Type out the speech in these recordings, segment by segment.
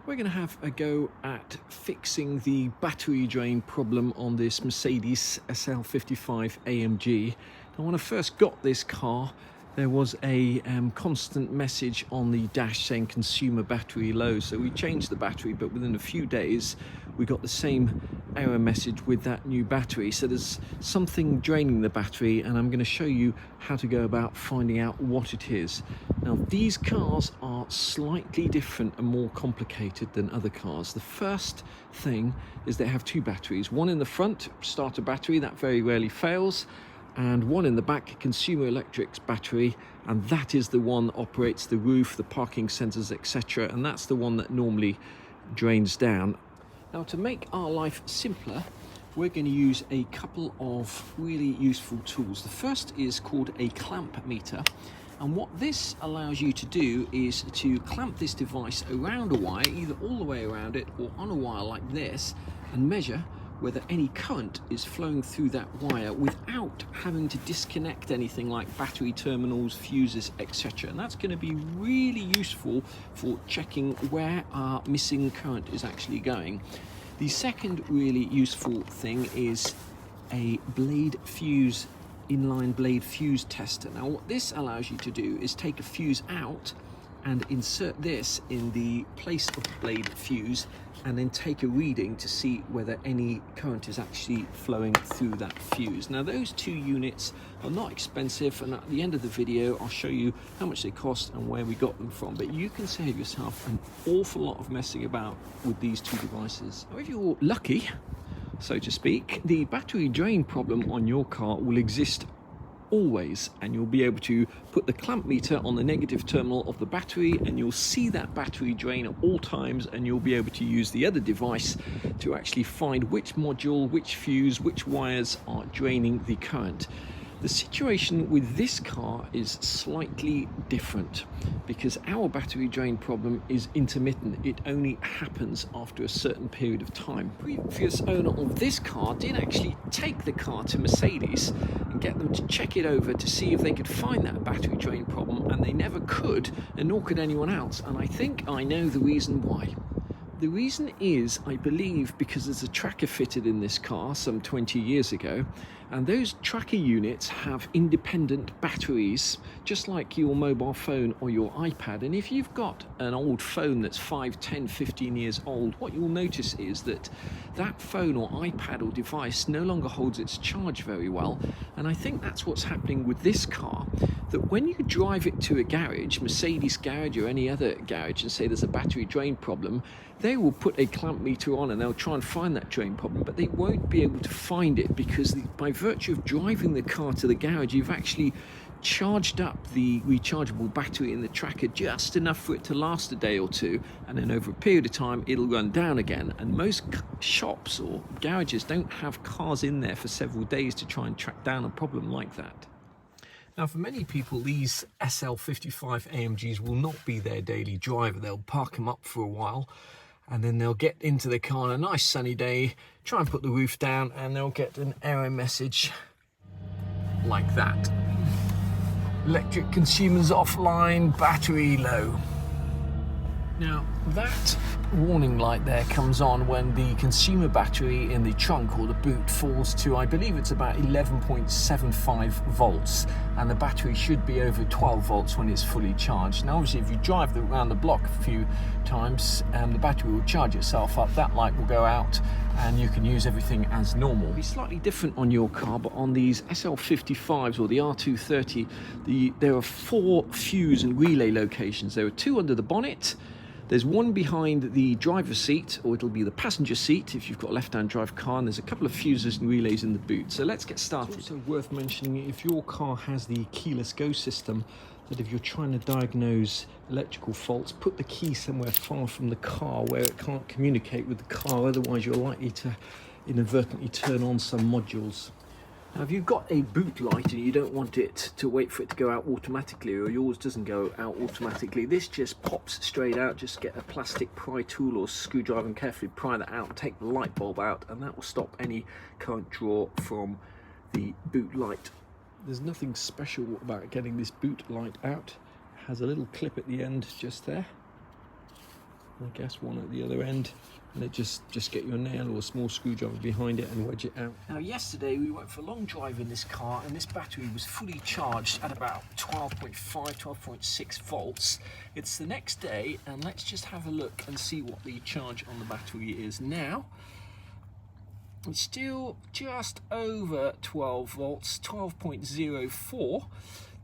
We're going to have a go at fixing the battery drain problem on this Mercedes SL55 AMG. Now, when I first got this car, there was a constant message on the dash saying consumer battery low. So we changed the battery, but within a few days we got the same error message with that new battery. So there's something draining the battery, and I'm going to show you how to go about finding out what it is. Now, these cars are slightly different and more complicated than other cars. The first thing is they have two batteries, one in the front, starter battery, that very rarely fails, and one in the back, consumer electrics battery, and that is the one that operates the roof, the parking sensors, etc., and that's the one that normally drains down. Now, to make our life simpler, we're going to use a couple of really useful tools. The first is called a clamp meter, and what this allows you to do is to clamp this device around a wire, either all the way around it or on a wire like this, and measure whether any current is flowing through that wire without having to disconnect anything like battery terminals, fuses, etc. And that's going to be really useful for checking where our missing current is actually going. The second really useful thing is a blade fuse, inline blade fuse tester. Now, what this allows you to do is take a fuse out and insert this in the place of the blade fuse, and then take a reading to see whether any current is actually flowing through that fuse. Now, those two units are not expensive, and at the end of the video I'll show you how much they cost and where we got them from, but you can save yourself an awful lot of messing about with these two devices. Now, if you're lucky, so to speak, the battery drain problem on your car will exist always, and you'll be able to put the clamp meter on the negative terminal of the battery, and you'll see that battery drain at all times, and you'll be able to use the other device to actually find which module, which fuse, which wires are draining the current. The situation with this car is slightly different because our battery drain problem is intermittent. It only happens after a certain period of time. The previous owner of this car did actually take the car to Mercedes and get them to check it over to see if they could find that battery drain problem, and they never could, and nor could anyone else. And I think I know the reason why. The reason is, I believe, because there's a tracker fitted in this car some 20 years ago, and those tracker units have independent batteries, just like your mobile phone or your iPad. And if you've got an old phone that's 5, 10, 15 years old, what you'll notice is that that phone or iPad or device no longer holds its charge very well. And I think that's what's happening with this car, that when you drive it to a garage, Mercedes garage or any other garage, and say there's a battery drain problem, they will put a clamp meter on and they'll try and find that drain problem, but they won't be able to find it because by virtue of driving the car to the garage, you've actually charged up the rechargeable battery in the tracker just enough for it to last a day or two, and then over a period of time it'll run down again. And most shops or garages don't have cars in there for several days to try and track down a problem like that. Now, for many people, these SL55 AMGs will not be their daily driver. They'll park them up for a while, and then they'll get into the car on a nice sunny day, try and put the roof down, and they'll get an error message like that. Electric consumers offline, battery low. Now, that warning light there comes on when the consumer battery in the trunk or the boot falls to, I believe it's about 11.75 volts, and the battery should be over 12 volts when it's fully charged. Now, obviously, if you drive around the block a few times, the battery will charge itself up, that light will go out, and you can use everything as normal. It'll be slightly different on your car, but on these SL55s or the R230, there are 4 fuse and relay locations. There are 2 under the bonnet. There's 1 behind the driver's seat, or it'll be the passenger seat if you've got a left-hand drive car, and there's a couple of fuses and relays in the boot. So let's get started. It's also worth mentioning, if your car has the keyless go system, that if you're trying to diagnose electrical faults, put the key somewhere far from the car where it can't communicate with the car, otherwise you're likely to inadvertently turn on some modules. Now, if you've got a boot light and you don't want it to wait for it to go out automatically, or yours doesn't go out automatically, this just pops straight out. Just get a plastic pry tool or screwdriver and carefully pry that out and take the light bulb out, and that will stop any current draw from the boot light. There's nothing special about getting this boot light out. It has a little clip at the end just there. I guess one at the other end, and just get your nail or a small screwdriver behind it and wedge it out. Now yesterday we went for a long drive in this car, and this battery was fully charged at about 12.6 volts. It's the next day, and let's just have a look and see what the charge on the battery is now. It's still just over 12 volts, 12.04.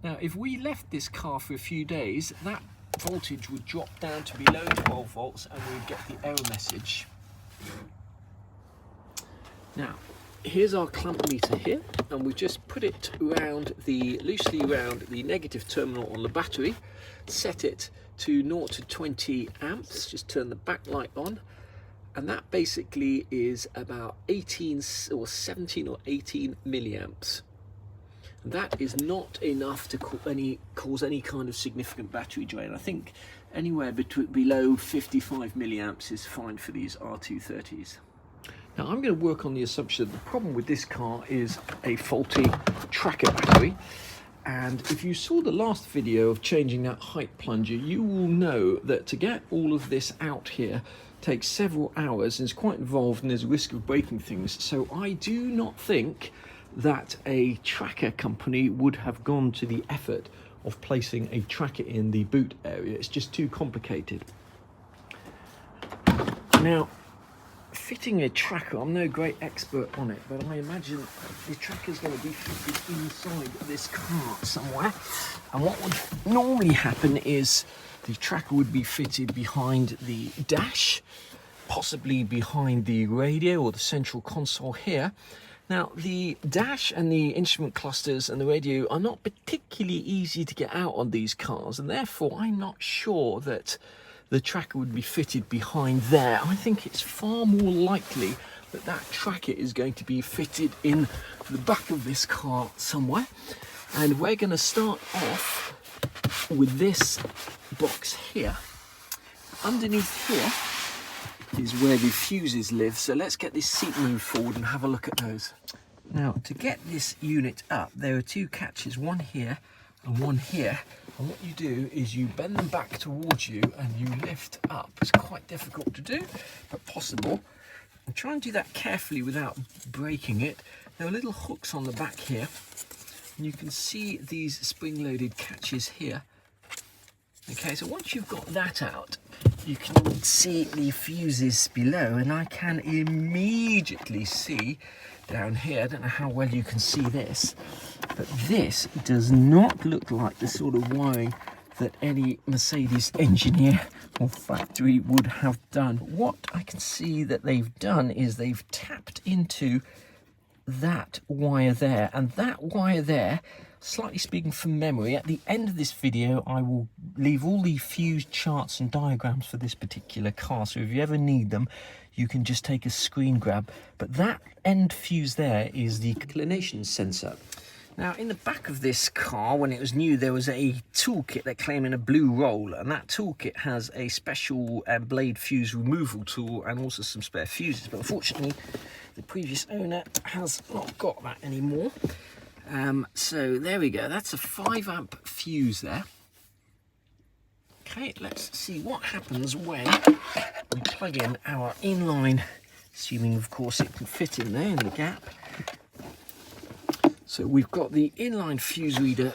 Now if we left this car for a few days, that voltage would drop down to below 12 volts and we'd get the error message. Now here's our clamp meter here, and we just put it loosely around the negative terminal on the battery, set it to 0 to 20 amps, just turn the backlight on, and that basically is about 17 or 18 milliamps. That is not enough to cause any kind of significant battery drain. I think anywhere below 55 milliamps is fine for these R230s. Now I'm going to work on the assumption that the problem with this car is a faulty tracker battery. And if you saw the last video of changing that height plunger, you will know that to get all of this out here takes several hours and is quite involved, and there's a risk of breaking things. So I do not think that a tracker company would have gone to the effort of placing a tracker in the boot area. It's just too complicated. Now, fitting a tracker, I'm no great expert on it, but I imagine the tracker is going to be fitted inside this car somewhere. And what would normally happen is the tracker would be fitted behind the dash, possibly behind the radio or the central console here. Now, the dash and the instrument clusters and the radio are not particularly easy to get out on these cars, and therefore I'm not sure that the tracker would be fitted behind there. I think it's far more likely that that tracker is going to be fitted in the back of this car somewhere. And we're going to start off with this box here. Underneath here is where the fuses live, so let's get this seat moved forward and have a look at those. Now, to get this unit up, there are two catches, one here and one here, and what you do is you bend them back towards you and you lift up. It's quite difficult to do, but possible. And try and do that carefully without breaking it. There are little hooks on the back here, and you can see these spring-loaded catches here. Okay, so once you've got that out, you can see the fuses below, and I can immediately see down here, I don't know how well you can see this, but this does not look like the sort of wiring that any Mercedes engineer or factory would have done. What I can see that they've done is they've tapped into that wire there, and that wire there, slightly speaking from memory, at the end of this video I will leave all the fuse charts and diagrams for this particular car, so if you ever need them you can just take a screen grab. But that end fuse there is the inclination sensor. Now, in the back of this car, when it was new, there was a toolkit that came in a blue roll, and that toolkit has a special blade fuse removal tool and also some spare fuses, but unfortunately the previous owner has not got that anymore. So there we go, that's a 5 amp fuse there. Okay, let's see what happens when we plug in our inline, assuming of course it can fit in there in the gap. So we've got the inline fuse reader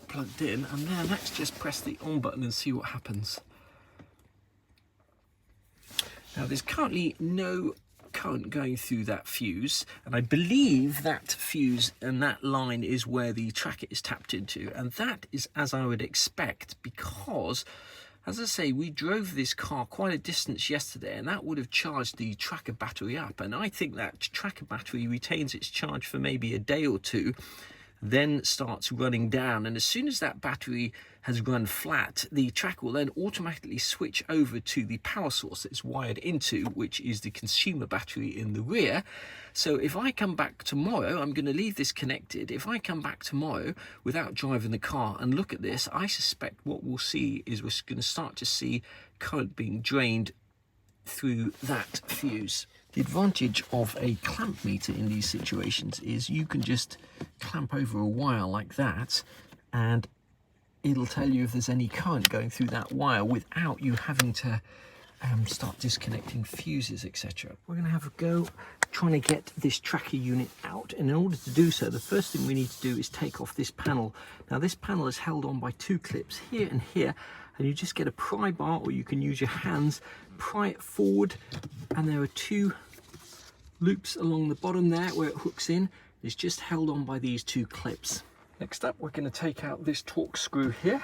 plugged in, and then let's just press the on button and see what happens. Now there's currently no current going through that fuse, and I believe that fuse and that line is where the tracker is tapped into, and that is as I would expect, because as I say, we drove this car quite a distance yesterday, and that would have charged the tracker battery up, and I think that tracker battery retains its charge for maybe a day or two, then starts running down, and as soon as that battery has run flat, the tracker will then automatically switch over to the power source it's wired into, which is the consumer battery in the rear. So if I come back tomorrow, I'm going to leave this connected. If I come back tomorrow without driving the car and look at this, I suspect what we'll see is we're going to start to see current being drained through that fuse. The advantage of a clamp meter in these situations is you can just clamp over a wire like that, and it'll tell you if there's any current going through that wire without you having to start disconnecting fuses, etc. We're going to have a go trying to get this tracker unit out, and in order to do so, the first thing we need to do is take off this panel. Now this panel is held on by two clips here and here, and you just get a pry bar, or you can use your hands, pry it forward, and there are two loops along the bottom there where it hooks in. It's just held on by these two clips. Next up, we're going to take out this torque screw here.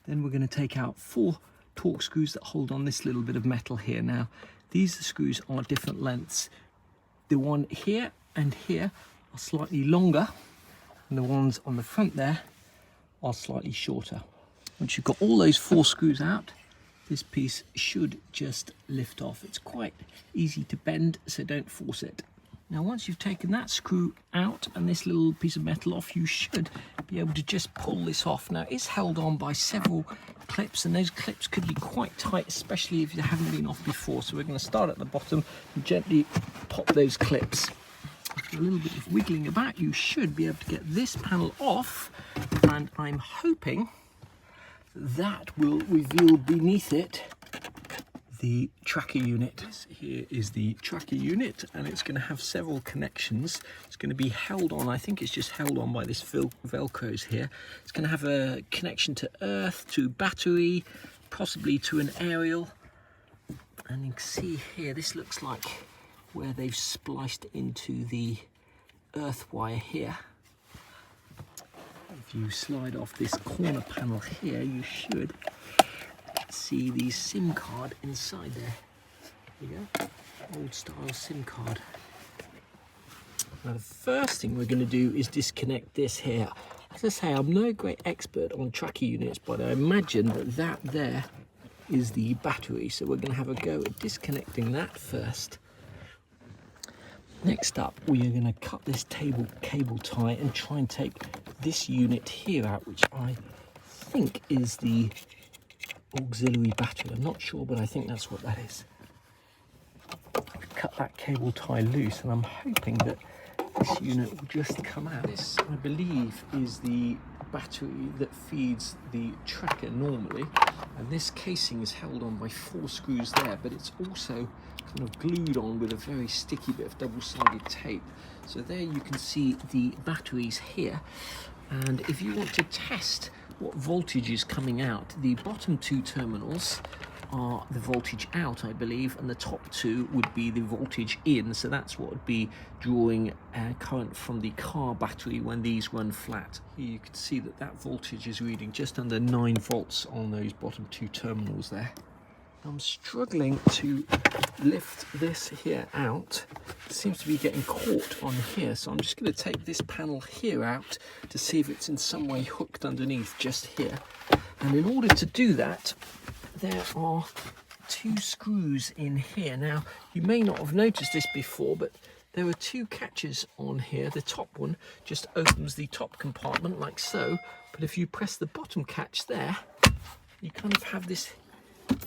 Then we're going to take out 4 torque screws that hold on this little bit of metal here. Now, these screws are different lengths. The one here and here are slightly longer, and the ones on the front there are slightly shorter. Once you've got all those 4 screws out, this piece should just lift off. It's quite easy to bend, so don't force it. Now once you've taken that screw out and this little piece of metal off, you should be able to just pull this off. Now it's held on by several clips, and those clips could be quite tight, especially if you haven't been off before. So we're going to start at the bottom and gently pop those clips. After a little bit of wiggling about, you should be able to get this panel off, and I'm hoping that will reveal beneath it the tracker unit. This here is the tracker unit, and it's going to have several connections. It's going to be held on, I think it's just held on by this velcros here. It's going to have a connection to earth, to battery, possibly to an aerial. And you can see here, this looks like where they've spliced into the earth wire here. If you slide off this corner panel here, you should see the SIM card inside there. There you go, old style SIM card. Now the first thing we're going to do is disconnect this here. As I say, I'm no great expert on tracker units, but I imagine that there is the battery, so we're going to have a go at disconnecting that first. Next up, we are going to cut this cable tie and try and take this unit here out, which I think is the auxiliary battery. I'm not sure, but I think that's what that is. Cut that cable tie loose, and I'm hoping that this unit will just come out. This, I believe, is the battery that feeds the tracker normally, and this casing is held on by 4 screws there, but it's also kind of glued on with a very sticky bit of double-sided tape. So there you can see the batteries here, and if you want to test what voltage is coming out, the bottom 2 terminals are the voltage out, I believe, and the top 2 would be the voltage in. So that's what would be drawing current from the car battery when these run flat. Here you can see that that voltage is reading just under 9 volts on those bottom 2 terminals there. I'm struggling to lift this here out. It seems to be getting caught on here, so I'm just going to take this panel here out to see if it's in some way hooked underneath just here. And in order to do that, there are 2 screws in here. Now, you may not have noticed this before, but there are 2 catches on here. The top one just opens the top compartment like so, but if you press the bottom catch there, you kind of have this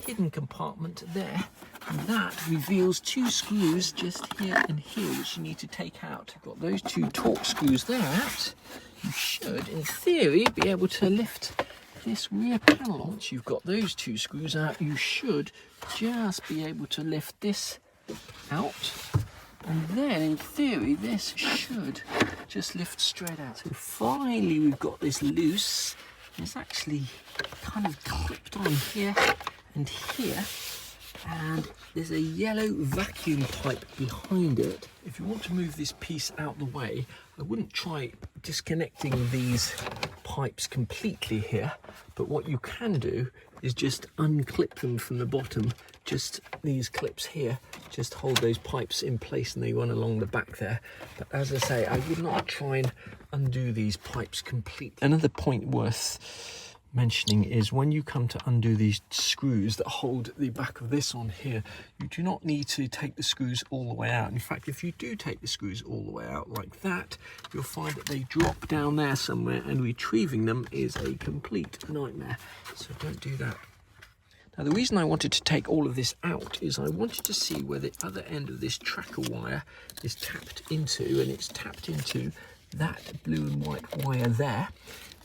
hidden compartment there, and that reveals 2 screws just here and here, which you need to take out. You've got those 2 torque screws there out. You should, in theory, be able to lift this rear panel. Once you've got those 2 screws out, you should just be able to lift this out, and then in theory this should just lift straight out. So finally we've got this loose. It's actually kind of clipped on here and here, and there's a yellow vacuum pipe behind it. If you want to move this piece out the way, I wouldn't try disconnecting these pipes completely here, but what you can do is just unclip them from the bottom. Just these clips here just hold those pipes in place, and they run along the back there. But as I say, I would not try and undo these pipes completely. Another point worth mentioning is when you come to undo these screws that hold the back of this on here, you do not need to take the screws all the way out. In fact, if you do take the screws all the way out like that, you'll find that they drop down there somewhere, and retrieving them is a complete nightmare. So don't do that. Now, the reason I wanted to take all of this out is I wanted to see where the other end of this tracker wire is tapped into, and it's tapped into that blue and white wire there.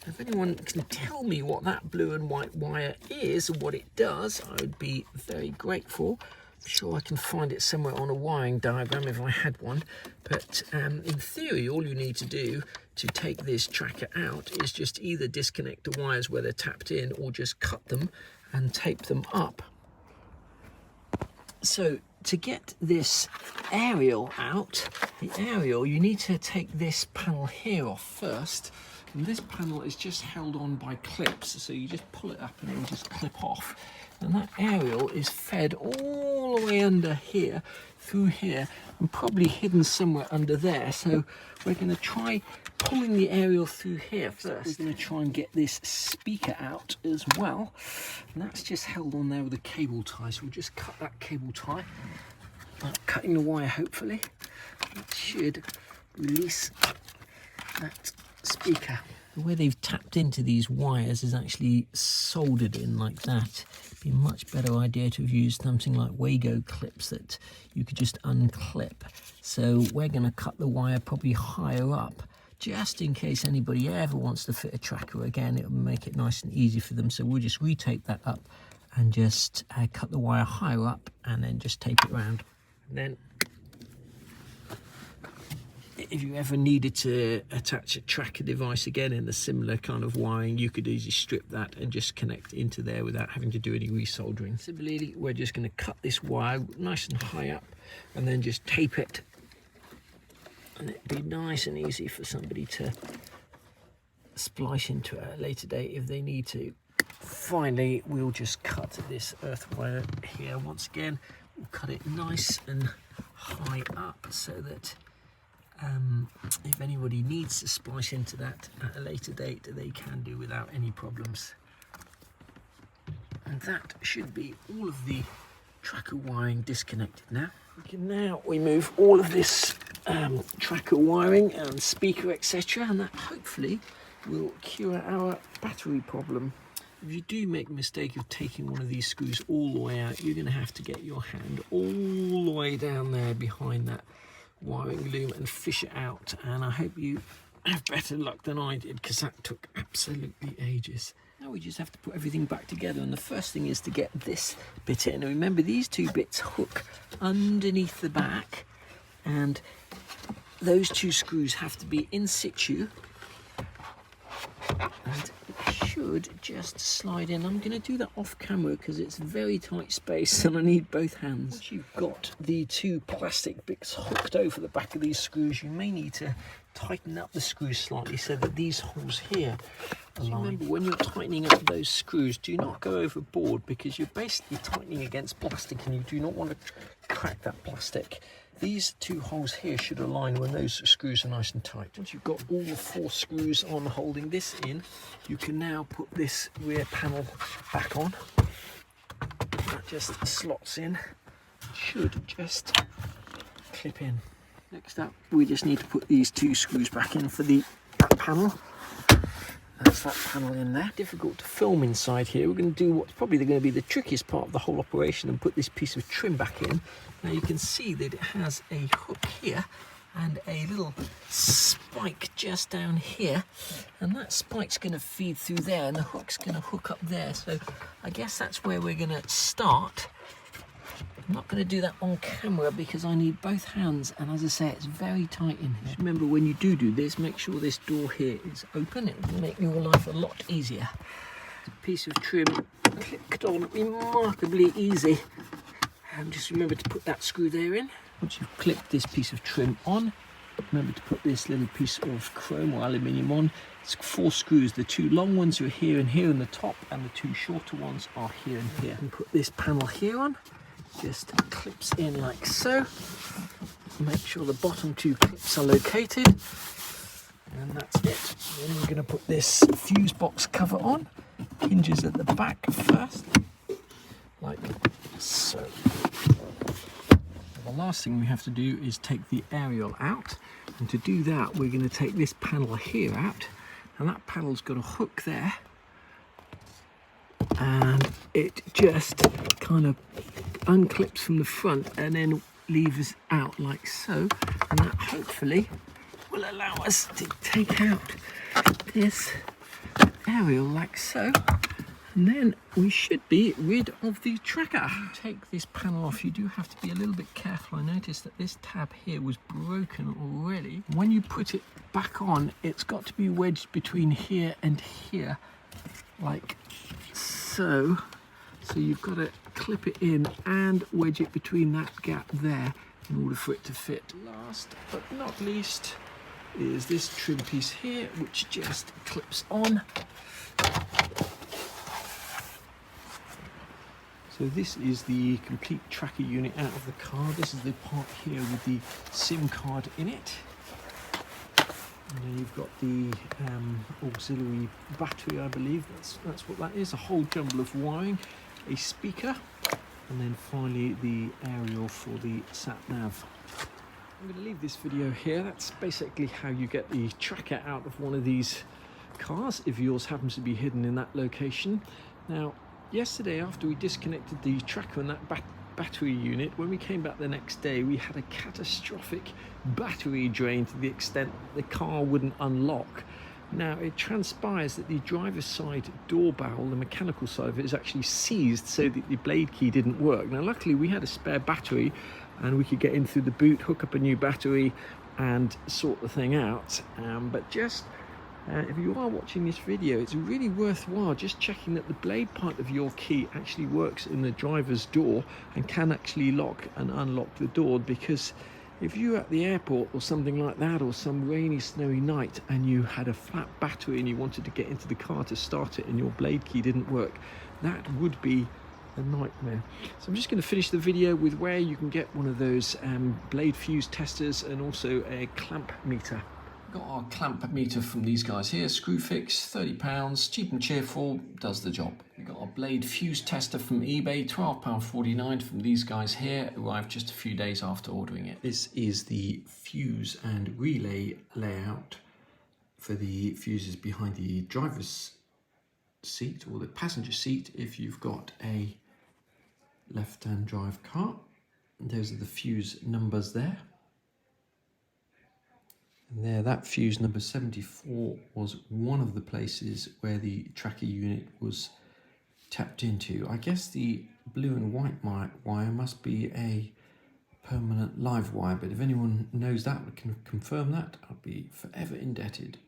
If anyone can tell me what that blue and white wire is and what it does, I would be very grateful. I'm sure I can find it somewhere on a wiring diagram if I had one. But in theory, all you need to do to take this tracker out is just either disconnect the wires where they're tapped in or just cut them and tape them up. So to get this aerial out, you need to take this panel here off first. And this panel is just held on by clips, so you just pull it up and it'll just clip off. And that aerial is fed all the way under here, through here, and probably hidden somewhere under there. So we're going to try pulling the aerial through here first. We're going to try and get this speaker out as well. And that's just held on there with a cable tie. So we'll just cut that cable tie. Cutting the wire, hopefully. That should release that speaker. The way they've tapped into these wires is actually soldered in like that. It'd be a much better idea to have used something like Wago clips that you could just unclip. So we're going to cut the wire probably higher up, just in case anybody ever wants to fit a tracker again. It will make it nice and easy for them. So we'll just retape that up and just cut the wire higher up and then just tape it round. And then if you ever needed to attach a tracker device again in a similar kind of wiring, you could easily strip that and just connect into there without having to do any resoldering. Similarly, we're just going to cut this wire nice and high up and then just tape it. And it'd be nice and easy for somebody to splice into at a later date if they need to. Finally, we'll just cut this earth wire here once again. We'll cut it nice and high up so that if anybody needs to splice into that at a later date, they can do without any problems. And that should be all of the tracker wiring disconnected now. We can now remove all of this tracker wiring and speaker, etc., and that hopefully will cure our battery problem. If you do make the mistake of taking one of these screws all the way out, you're going to have to get your hand all the way down there behind that wiring loom and fish it out. And I hope you have better luck than I did, because that took absolutely ages. Now we just have to put everything back together, and the first thing is to get this bit in. And remember, these two bits hook underneath the back, and those two screws have to be in situ, and it should just slide in. I'm going to do that off camera because it's very tight space and I need both hands. Once you've got the two plastic bits hooked over the back of these screws, you may need to tighten up the screws slightly so that these holes here align. So remember, when you're tightening up those screws, do not go overboard, because you're basically tightening against plastic and you do not want to crack that plastic. These two holes here should align when those screws are nice and tight. Once you've got all the 4 screws on holding this in, you can now put this rear panel back on. That just slots in, should just clip in. Next up, we just need to put these 2 screws back in for the back panel. That's that panel in there. Difficult to film inside here. We're going to do what's probably going to be the trickiest part of the whole operation and put this piece of trim back in. Now you can see that it has a hook here and a little spike just down here, and that spike's going to feed through there and the hook's going to hook up there. So I guess that's where we're going to start. I'm not going to do that on camera because I need both hands, and as I say, it's very tight in here. Just remember, when you do this, make sure this door here is open. It will make your life a lot easier. A piece of trim clicked on remarkably easy. And just remember to put that screw there in. Once you've clipped this piece of trim on, remember to put this little piece of chrome or aluminium on. It's 4 screws. The 2 long ones are here and here in the top, and the 2 shorter ones are here and here. And put this panel here on. Just clips in like so. Make sure the bottom 2 clips are located, and that's it. Then we're going to put this fuse box cover on. Hinges at the back first, like so. The last thing we have to do is take the aerial out, and to do that we're going to take this panel here out, and that panel's got a hook there, and it just kind of unclips from the front and then leaves out like so, and that hopefully will allow us to take out this aerial like so, and then we should be rid of the tracker. When you take this panel off, you do have to be a little bit careful. I noticed that this tab here was broken already. When you put it back on, it's got to be wedged between here and here, like so. So you've got to clip it in and wedge it between that gap there in order for it to fit. Last but not least is this trim piece here, which just clips on. So this is the complete tracker unit out of the car. This is the part here with the SIM card in it. And then you've got the auxiliary battery, I believe. That's what that is. A whole jumble of wiring, a speaker, and then finally the aerial for the sat nav. I'm going to leave this video here. That's basically how you get the tracker out of one of these cars, if yours happens to be hidden in that location. Now, yesterday, after we disconnected the tracker and that battery unit, when we came back the next day, we had a catastrophic battery drain to the extent the car wouldn't unlock. Now, it transpires that the driver's side door barrel, the mechanical side of it, is actually seized so that the blade key didn't work. Now, luckily, we had a spare battery and we could get in through the boot, hook up a new battery and sort the thing out. But just if you are watching this video, it's really worthwhile just checking that the blade part of your key actually works in the driver's door and can actually lock and unlock the door, because if you're at the airport or something like that, or some rainy, snowy night, and you had a flat battery and you wanted to get into the car to start it and your blade key didn't work, that would be a nightmare. So I'm just going to finish the video with where you can get one of those blade fuse testers and also a clamp meter. Got our clamp meter from these guys here, Screwfix, £30, cheap and cheerful, does the job. We got our blade fuse tester from eBay, £12.49 from these guys here, arrived just a few days after ordering it. This is the fuse and relay layout for the fuses behind the driver's seat or the passenger seat if you've got a left-hand drive car. And those are the fuse numbers there. And there, that fuse number 74 was one of the places where the tracker unit was tapped into. I guess the blue and white wire must be a permanent live wire, but if anyone knows that, can confirm that, I'll be forever indebted.